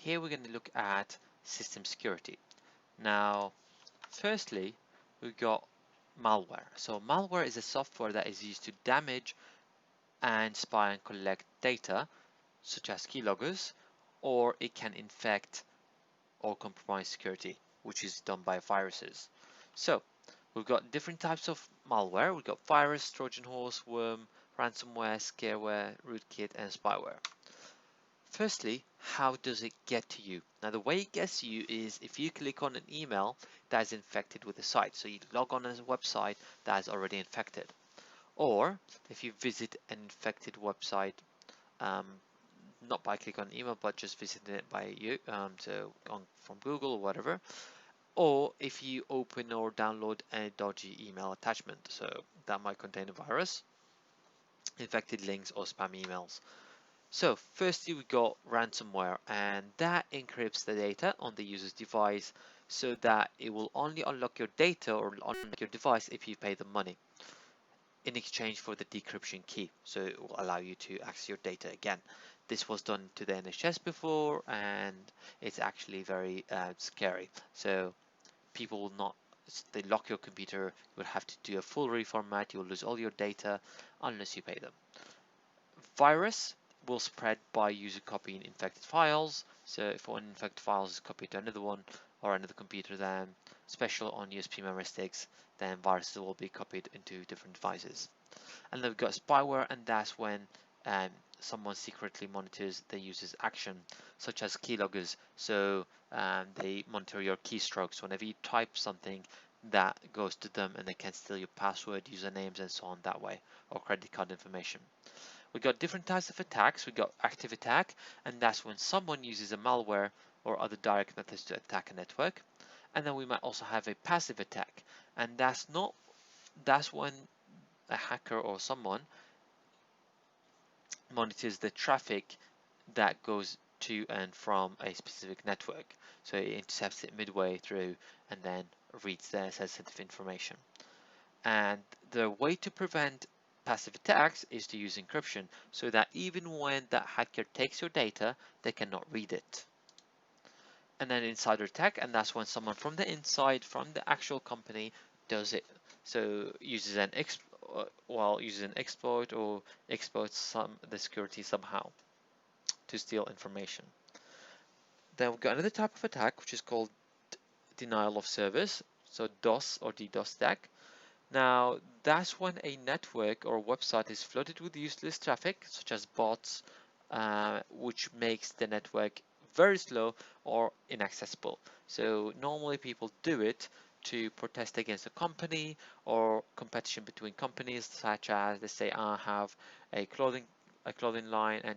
here we're going to look at system security. Now, firstly, we've got malware. So malware is a software that is used to damage and spy and collect data, such as keyloggers, or it can infect or compromise security, which is done by viruses. So we've got different types of malware. We've got virus, Trojan horse, worm, ransomware, scareware, rootkit, and spyware. Firstly, how does it get to you? Now, the way it gets to you is if you click on an email that is infected with the site. So you log on as a website that is already infected. Or if you visit an infected website, um, not by clicking on an email, but just visiting it by you, so from Google or whatever. Or if you open or download a dodgy email attachment, so that might contain a virus, infected links, or spam emails. So firstly, we got ransomware, and that encrypts the data on the user's device so that it will only unlock your data or unlock your device if you pay the money in exchange for the decryption key. So it will allow you to access your data again. This was done to the NHS before, and it's actually very scary. So people will not, they lock your computer, you will have to do a full reformat, you will lose all your data unless you pay them. Virus will spread by user copying infected files. So if one infected file is copied to another one or another computer, then especially on USB memory sticks, then viruses will be copied into different devices. And then we've got spyware, and that's when someone secretly monitors the user's action, such as keyloggers. So they monitor your keystrokes. Whenever you type something, that goes to them, and they can steal your password, usernames, and so on that way, or credit card information. We got different types of attacks. We got active attack, and that's when someone uses a malware or other direct methods to attack a network. And then we might also have a passive attack, and that's when a hacker or someone monitors the traffic that goes to and from a specific network. So it intercepts it midway through and then reads the sensitive information. And the way to prevent passive attacks is to use encryption so that even when that hacker takes your data, they cannot read it. And then insider attack, and that's when someone from the inside, from the actual company, does it. So uses an exploit or exploits the security somehow to steal information. Then we've got another type of attack which is called denial of service, so DOS or DDoS attack. Now, that's when a network or a website is flooded with useless traffic, such as bots, which makes the network very slow or inaccessible. So normally people do it to protest against a company or competition between companies, such as, let's say I have a clothing line, and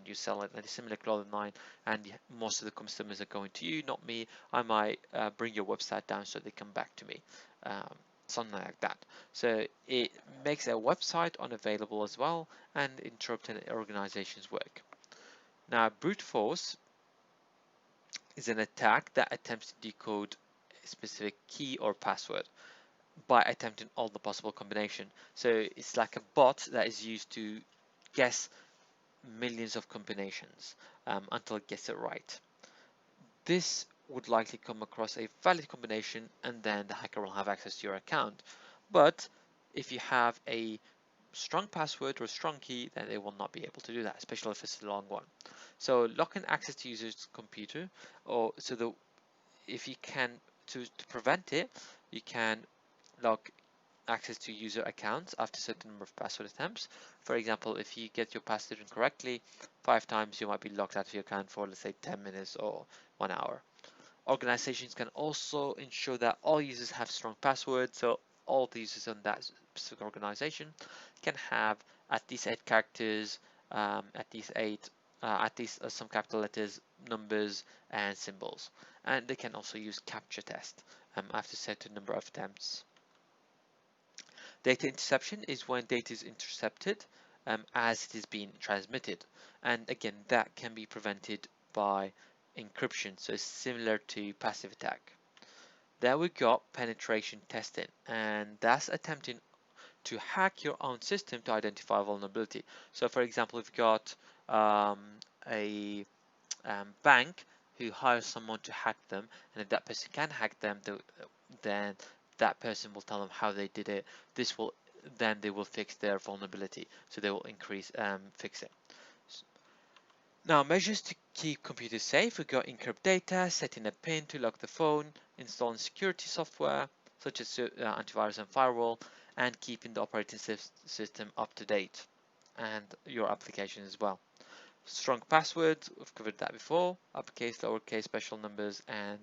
you sell a similar clothing line, and most of the customers are going to you, not me. I might bring your website down so they come back to me. Something like that. So it makes a website unavailable as well and interrupt an organization's work. Now, brute force is an attack that attempts to decode a specific key or password by attempting all the possible combination. So it's like a bot that is used to guess millions of combinations until it gets it right. This would likely come across a valid combination, and then the hacker will have access to your account. But if you have a strong password or a strong key, then they will not be able to do that, especially if it's a long one. So locking access to users' computer, or if you can to prevent it, you can lock access to user accounts after a certain number of password attempts. For example, if you get your password incorrectly 5 times, you might be locked out of your account for, let's say, 10 minutes or 1 hour. Organizations can also ensure that all users have strong passwords, so all the users on that specific organization can have at least 8 characters, at least some capital letters, numbers, and symbols. And they can also use captcha test after a certain number of attempts. Data interception is when data is intercepted as it is being transmitted, and again that can be prevented by encryption, so it's similar to passive attack. Then we got penetration testing, and that's attempting to hack your own system to identify vulnerability. So for example, we've got a bank who hires someone to hack them, and if that person can hack them, then that person will tell them how they did it. This will then they will fix their vulnerability, so they will fix it. Now, measures to keep computers safe. We've got encrypt data, setting a PIN to lock the phone, installing security software such as antivirus and firewall, and keeping the operating system up to date, and your application as well. Strong passwords, we've covered that before. Uppercase, lowercase, special numbers, and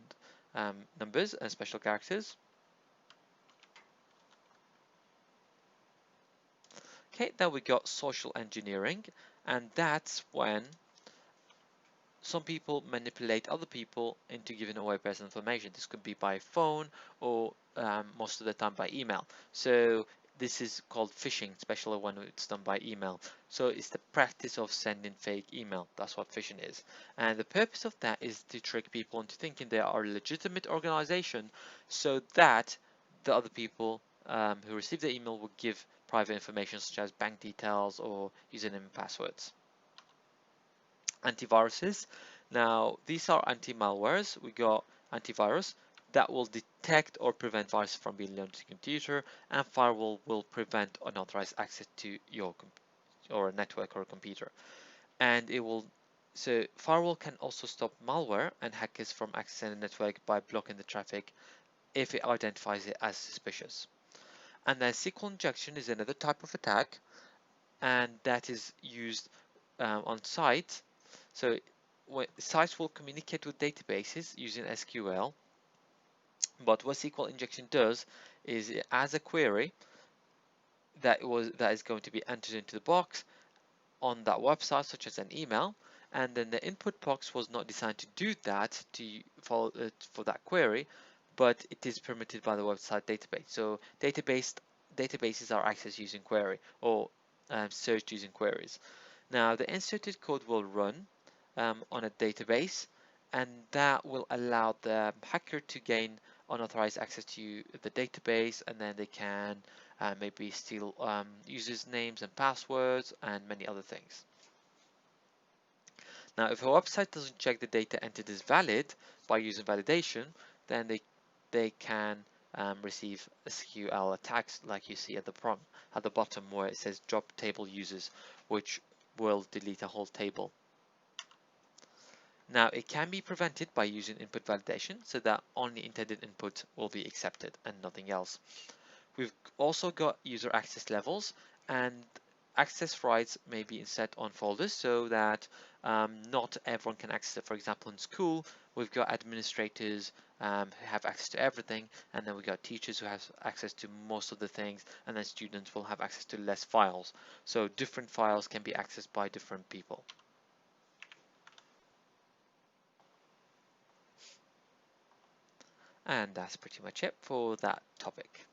special characters. Okay, then we got social engineering, and that's when some people manipulate other people into giving away personal information. This could be by phone or most of the time by email. So this is called phishing, especially when it's done by email. So it's the practice of sending fake email. That's what phishing is. And the purpose of that is to trick people into thinking they are a legitimate organization so that the other people who receive the email will give private information such as bank details or username and passwords. Antiviruses. Now, these are anti-malwares. We got antivirus that will detect or prevent viruses from being loaded to the computer, and firewall will prevent unauthorized access to your or network or computer. And it will so firewall can also stop malware and hackers from accessing the network by blocking the traffic if it identifies it as suspicious. And then SQL injection is another type of attack, and that is used on site. So sites will communicate with databases using SQL, but what SQL injection does is it adds a query that is going to be entered into the box on that website, such as an email, and then the input box was not designed to do that for that query, but it is permitted by the website database. So databases are accessed using query or searched using queries. Now the inserted code will run on a database, and that will allow the hacker to gain unauthorized access to the database, and then they can maybe steal users' names and passwords and many other things. Now, if a website doesn't check the data entered is valid by using validation, then they can receive SQL attacks like you see at the bottom where it says drop table users, which will delete a whole table. Now, it can be prevented by using input validation so that only intended input will be accepted and nothing else. We've also got user access levels, and access rights may be set on folders so that not everyone can access it. For example, in school, we've got administrators who have access to everything, and then we've got teachers who have access to most of the things, and then students will have access to less files. So different files can be accessed by different people. And that's pretty much it for that topic.